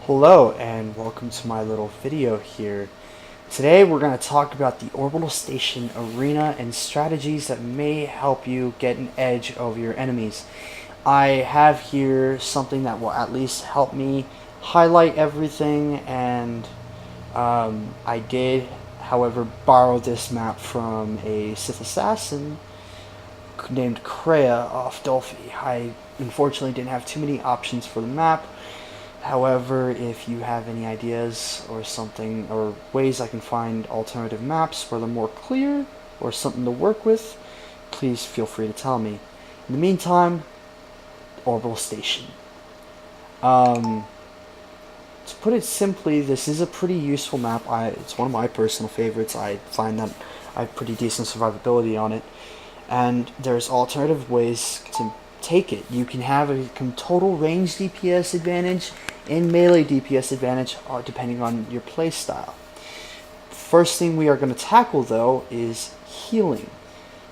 Hello and welcome to my little video here. Today we're going to talk about the Orbital Station arena and strategies that may help you get an edge over your enemies. I have here something that will at least help me highlight everything, and I did, however, borrow this map from a Sith assassin named Kreia off Dolphy. I unfortunately didn't have too many options for the map. However, if you have any ideas or something, or ways I can find alternative maps where they're more clear or something to work with, please feel free to tell me. In the meantime, Orbital Station. To put it simply, this is a pretty useful map. It's one of my personal favorites. I find that I have pretty decent survivability on it. And there's alternative ways to take it. You can have a total range DPS advantage and melee DPS advantage depending on your playstyle. First thing we are going to tackle though is healing.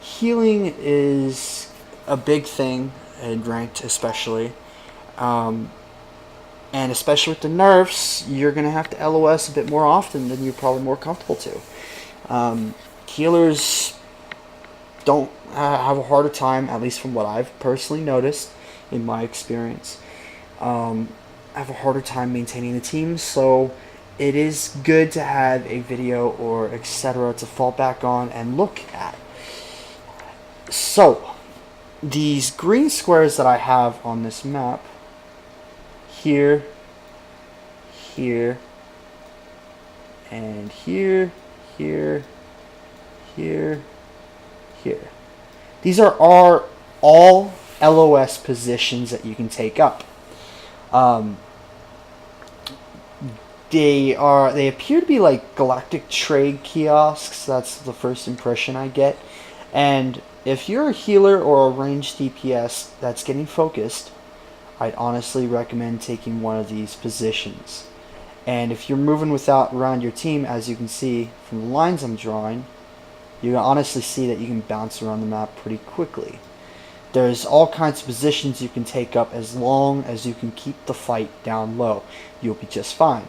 Healing is a big thing in ranked especially. And especially with the nerfs, you're going to have to LOS a bit more often than you're probably more comfortable to. Healers don't have a harder time, at least from what I've personally noticed in my experience. Have a harder time maintaining the team, so it is good to have a video or etc. to fall back on and look at. So, these green squares that I have on this map, here, here, and here, here, here, here. These are all LOS positions that you can take up. They appear to be like galactic trade kiosks. That's the first impression I get. And if you're a healer or a ranged DPS that's getting focused, I'd honestly recommend taking one of these positions. And if you're moving around your team, as you can see from the lines I'm drawing, you can honestly see that you can bounce around the map pretty quickly. There's all kinds of positions you can take up as long as you can keep the fight down low. You'll be just fine.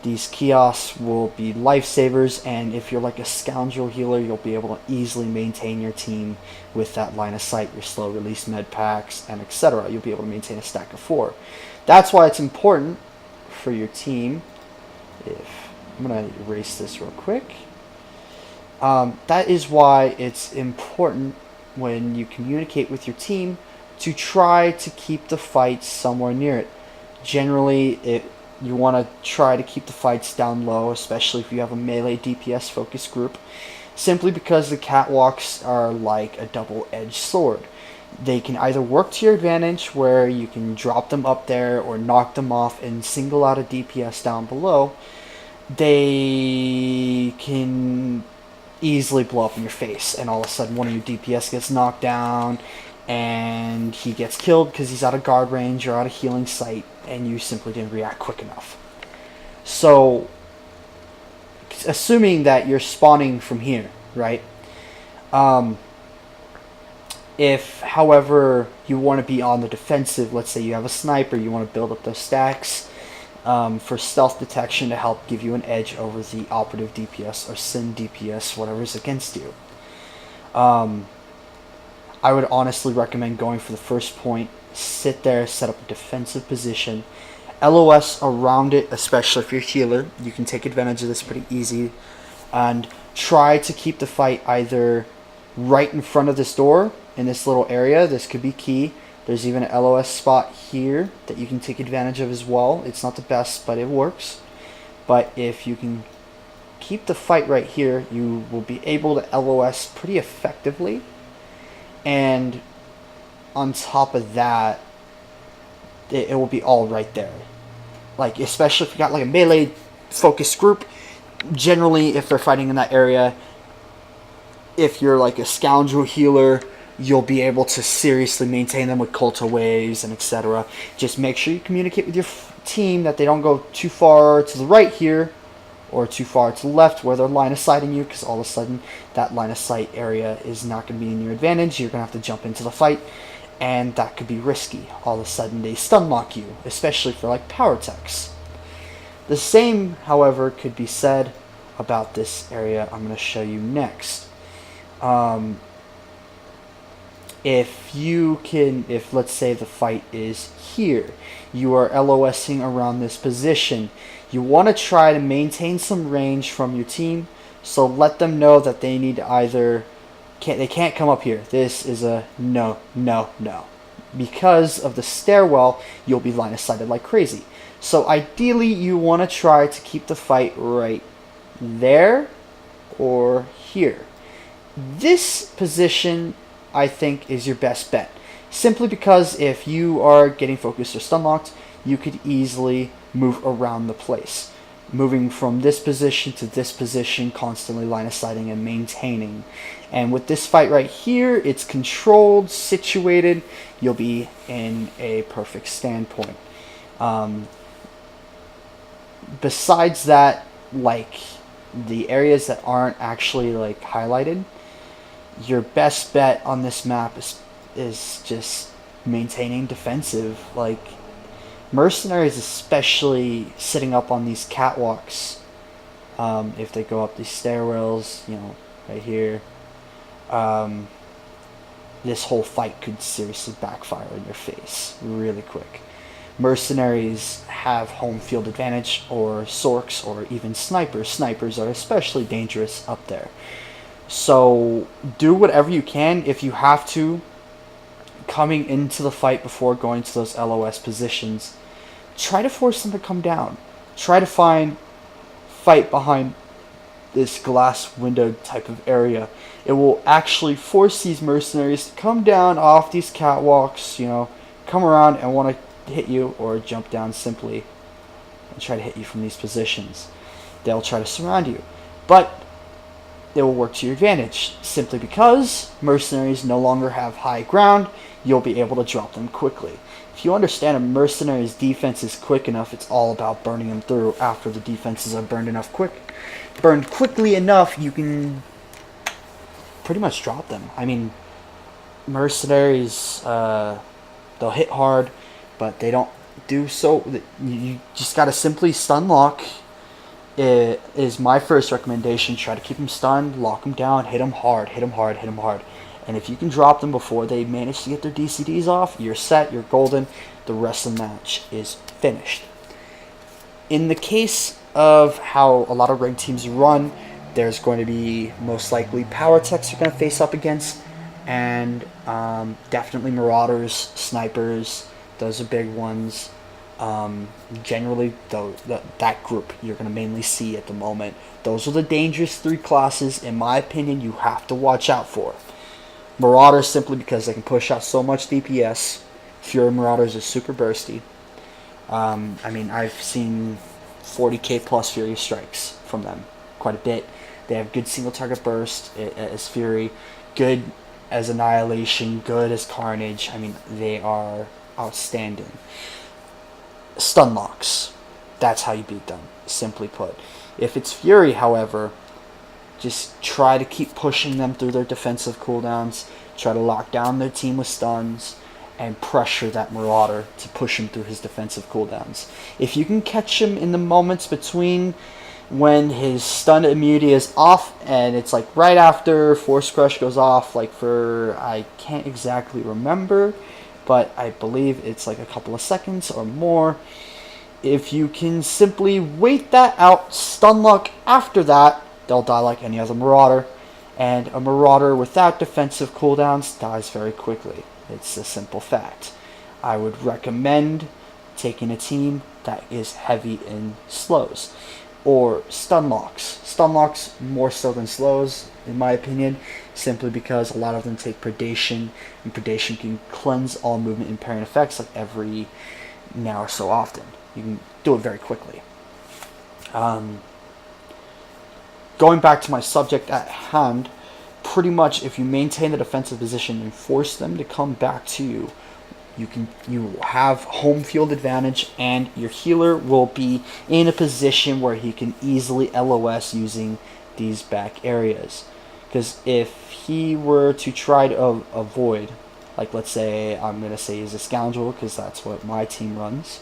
These kiosks will be lifesavers, and if you're like a scoundrel healer, you'll be able to easily maintain your team with that line of sight, your slow release med packs, and etc. You'll be able to maintain a stack of 4. That's why it's important for your team. I'm going to erase this real quick. That is why it's important when you communicate with your team to try to keep the fights somewhere near it. Generally, you want to try to keep the fights down low, especially if you have a melee DPS focus group, simply because the catwalks are like a double-edged sword. They can either work to your advantage, where you can drop them up there or knock them off and single out a DPS down below. They can easily blow up in your face, and all of a sudden one of your DPS gets knocked down and he gets killed because he's out of guard range or out of healing sight, and you simply didn't react quick enough. So, assuming that you're spawning from here, right? If, however, you want to be on the defensive, let's say you have a sniper, you want to build up those stacks for stealth detection to help give you an edge over the operative DPS or Sin DPS, whatever's against you. I would honestly recommend going for the first point, sit there, set up a defensive position, LOS around it, especially if you're a healer. You can take advantage of this pretty easy, and try to keep the fight either right in front of this door in this little area. This could be key. There's even an LOS spot here that you can take advantage of as well. It's not the best, but it works. But if you can keep the fight right here, you will be able to LOS pretty effectively. And on top of that, it will be all right there. Like, especially if you got like a melee focused group, generally if they're fighting in that area, if you're like a scoundrel healer, you'll be able to seriously maintain them with Culto waves and etc. Just make sure you communicate with your team that they don't go too far to the right here or too far to the left where they're line of sighting you, because all of a sudden that line of sight area is not going to be in your advantage. You're going to have to jump into the fight, and that could be risky. All of a sudden they stun lock you, especially for like power techs. The same, however, could be said about this area I'm going to show you next. If let's say the fight is here, you are LOSing around this position, you want to try to maintain some range from your team, so let them know that they need to either, they can't come up here. This is a no, no, no. Because of the stairwell, you'll be line of sighted like crazy. So ideally, you want to try to keep the fight right there or here. This position, I think, is your best bet. Simply because if you are getting focused or stun locked, you could easily move around the place. Moving from this position to this position, constantly line of sighting and maintaining. And with this fight right here, it's controlled, situated. You'll be in a perfect standpoint. Besides that, like the areas that aren't actually like highlighted, your best bet on this map is just maintaining defensive. Like mercenaries, especially sitting up on these catwalks, if they go up these stairwells, you know, right here, this whole fight could seriously backfire in your face really quick. Mercenaries have home field advantage, or sorks, or even snipers. Snipers are especially dangerous up there. So do whatever you can. If you have to, coming into the fight before going to those LOS positions, try to force them to come down. Try to fight behind this glass window type of area. It will actually force these mercenaries to come down off these catwalks, you know, come around and want to hit you, or jump down simply and try to hit you from these positions. They'll try to surround you, but they will work to your advantage simply because mercenaries no longer have high ground. You'll be able to drop them quickly. If you understand a mercenary's defense is quick enough, it's all about burning them through. After the defenses are burned quickly enough, you can pretty much drop them. I mean, mercenaries, they'll hit hard, but they don't do so. You just gotta simply stun lock. It is my first recommendation. Try to keep them stunned, lock them down, hit them hard, hit them hard, hit them hard. And if you can drop them before they manage to get their DCDs off, you're set, you're golden. The rest of the match is finished. In the case of how a lot of ranked teams run, there's going to be most likely power techs you're going to face up against, and definitely marauders, snipers. Those are big ones. Generally, though, that group you're going to mainly see at the moment. Those are the dangerous three classes, in my opinion, you have to watch out for. Marauders, simply because they can push out so much DPS. Fury Marauders are super bursty. I mean, I've seen 40k plus Fury strikes from them quite a bit. They have good single target burst as Fury, good as Annihilation, good as Carnage. I mean, they are outstanding. Stun locks, that's how you beat them, simply put. If it's Fury, however, just try to keep pushing them through their defensive cooldowns, try to lock down their team with stuns, and pressure that Marauder to push him through his defensive cooldowns. If you can catch him in the moments between when his stun immunity is off, and it's like right after Force Crush goes off, like for, I can't exactly remember, but I believe it's like a couple of seconds or more. If you can simply wait that out, stun lock after that, they'll die like any other Marauder. And a Marauder without defensive cooldowns dies very quickly. It's a simple fact. I would recommend taking a team that is heavy in slows. Or stun locks. Stun locks more so than slows, in my opinion, simply because a lot of them take predation, and predation can cleanse all movement impairing effects like every now or so often. You can do it very quickly. Going back to my subject at hand, pretty much if you maintain the defensive position and force them to come back to you, you have home field advantage, and your healer will be in a position where he can easily LOS using these back areas. Because if he were to try to avoid Like let's say I'm going to say he's a scoundrel because that's what my team runs.